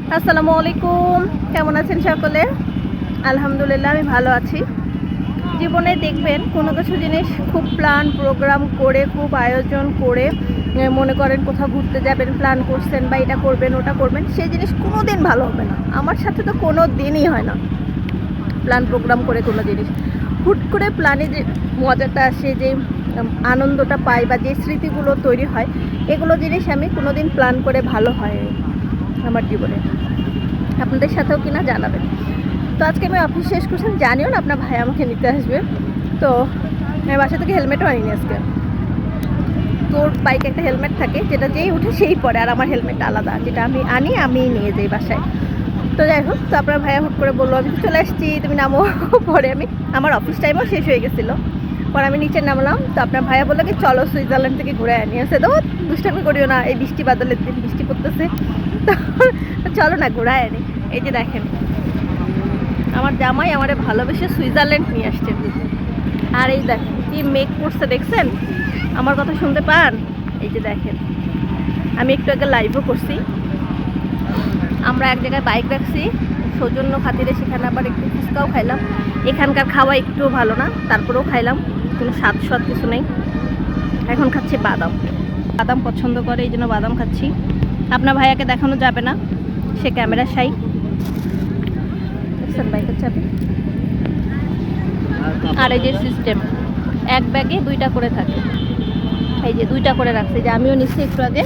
আসসালামু আলাইকুম, কেমন আছেন সকলে? আলহামদুলিল্লাহ আমি ভালো আছি। জীবনে দেখবেন কোনো কিছু জিনিস খুব প্ল্যান প্রোগ্রাম করে, খুব আয়োজন করে মনে করেন কোথাও ঘুরতে যাবেন, প্ল্যান করছেন বা এটা করবেন ওটা করবেন, সেই জিনিস কোনো দিন ভালো হবে না। আমার সাথে তো কোনো দিনই হয় না প্ল্যান প্রোগ্রাম করে কোনো জিনিস। হুট করে প্ল্যানে যে মজাটা আসে, যে আনন্দটা পাই বা যে স্মৃতিগুলো তৈরি হয়, এগুলো জিনিস আমি কোনো দিন প্ল্যান করে ভালো হয় আমার জীবনে। আপনাদের সাথেও কিনা জানাবেন। তো আজকে আমি অফিস শেষ করছি, জানিও না আপনার ভাই আমাকে নিতে আসবে। তো আমি বাসা থেকে হেলমেটও আনিনি আজকে। তোর বাইকে একটা হেলমেট থাকে, যেটা যেই উঠে সেই পরে, আর আমার হেলমেটটা আলাদা, যেটা আমি নিয়ে যাই বাসায়। তো যাই হোক, তো আপনার ভাইয়া হুট করে বললো আমি তো চলে আসছি, তুমি নামো। পরে আমার অফিস টাইমও শেষ হয়ে গেছিলো। পরে আমি নিচে নামলাম। তো আপনার ভাইয়া বললো কি চলো সুইজারল্যান্ড থেকে ঘুরে আনি আসে। তো দুষ্টামি করিও না, এই বৃষ্টি বাদলের দিন বৃষ্টি পড়তেছে, তো চলো না ঘুরায় আনি। এই যে দেখেন, আমার জামাই আমারে ভালোবেসে সুইজারল্যান্ড নিয়ে আসছে। আর এই দেখেন কি মেঘ করছে, দেখছেন? আমার কথা শুনতে পান? এই যে দেখেন, আমি একটু আগে লাইভও করছি। আমরা এক জায়গায় বাইক রাখছি সৌজন্য খাতিরে, সেখানে আবার একটু ফুচকাও খাইলাম। এখানকার খাওয়া একটু ভালো না, তারপরেও খাইলাম, কোনো স্বাদ কিছু নেই। এখন খাচ্ছি বাদাম। বাদাম পছন্দ করে, এই জন্য বাদাম খাচ্ছি। আপনার ভাইয়াকে দেখানো যাবে না, সে ক্যামেরা শাই। দেখছেন বাইকের চাবি। আর এই যে সিস্টেম, এক ব্যাগে দুইটা করে থাকে। এই যে দুইটা করে রাখছে, যে আমিও নিচ্ছি একটু আগে,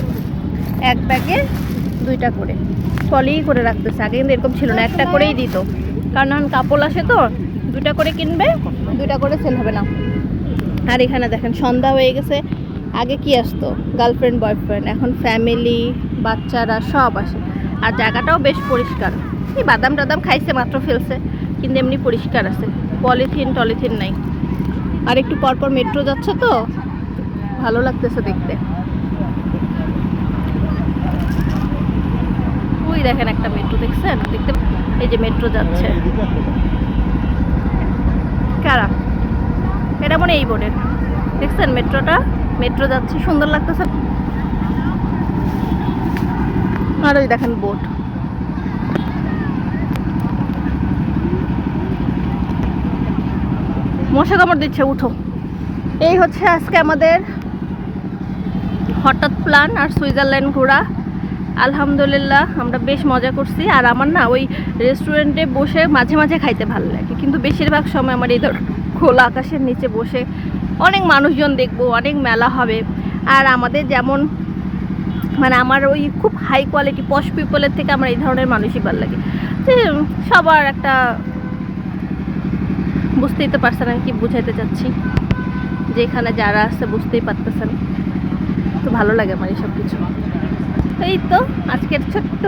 এক ব্যাগে দুইটা করে পলিই করে রাখতেছে। আগে কিন্তু এরকম ছিল না, একটা করেই দিত। কারণ এখন কাপড় আসে তো দুইটা করে কিনবে, দুইটা করে সেল হবে না। আর এখানে দেখেন সন্ধ্যা হয়ে গেছে। আগে কি আসতো? গার্লফ্রেন্ড বয়ফ্রেন্ড, এখন ফ্যামিলি, বাচ্চারা সব আসে। আর জায়গাটাও বেশ পরিষ্কার। এই বাদাম টাদাম খাইছে মাত্র, ফেলছে, কিন্তু এমনি পরিষ্কার আছে, টলিথিন নাই। আর একটু পরপর মেট্রো যাচ্ছে, তো ভালো লাগতেছে দেখতে। ওই দেখেন একটা মেট্রো, দেখছেন? দেখতে, এই যে মেট্রো যাচ্ছে। কারা এটা? মনে এই বোর্ডের, দেখছেন মেট্রোটা? মেট্রো যাচ্ছে, সুন্দর লাগতেছে। আর ওই দেখেন বোট। মশা কামড় দিচ্ছে, উঠো। এই হচ্ছে আজকে আমাদের হঠাৎ প্ল্যান আর সুইজারল্যান্ড ঘোরা। আলহামদুলিল্লাহ আমরা বেশ মজা করছি। আর আমার না ওই রেস্টুরেন্টে বসে মাঝে মাঝে খাইতে ভালো লাগে, কিন্তু বেশিরভাগ সময় আমার এই ধর খোলা আকাশের নিচে বসে অনেক মানুষজন দেখবো, অনেক মেলা হবে। আর আমাদের যেমন মানে আমার ওই খুব হাই কোয়ালিটি পশ পিপলের থেকে আমার এই ধরনের মানুষই ভালো লাগে। যে সবার একটা, বুঝতেই তো পারছেন আমি কি বুঝাইতে চাচ্ছি, যেখানে যারা আছে বুঝতেই পারতেছেন। তো ভালো লাগে আমার এইসব কিছু। এই তো আজকের ছোট্ট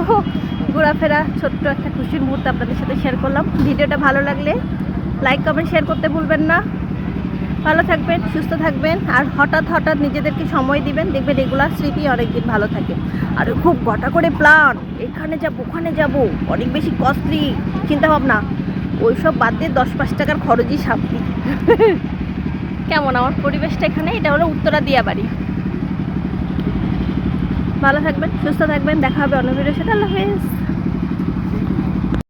ঘোরাফেরা, ছোট্ট একটা খুশির মুহূর্ত আপনাদের সাথে শেয়ার করলাম। ভিডিওটা ভালো লাগলে লাইক কমেন্ট শেয়ার করতে ভুলবেন না। ভালো থাকবেন, সুস্থ থাকবেন, আর হঠাৎ নিজেদেরকে সময় দিবেন, দেখবেন এগুলা স্মৃতি অনেকদিন ভালো থাকে। আর খুব ঘটা করে প্ল্যান, এখানে যাবো ওখানে যাবো, অনেক বেশি কস্টলি চিন্তা ভাবনা, ওইসব বাদ দিয়ে 10-5 টাকার খরচই শান্তি। কেমন আমার পরিবেশটা এখানে? এটা হলো উত্তরা দিয়া বাড়ি। ভালো থাকবেন, সুস্থ থাকবেন, দেখা হবে অন্য ভিডিওর সাথে। আল্লাহ হাফেজ।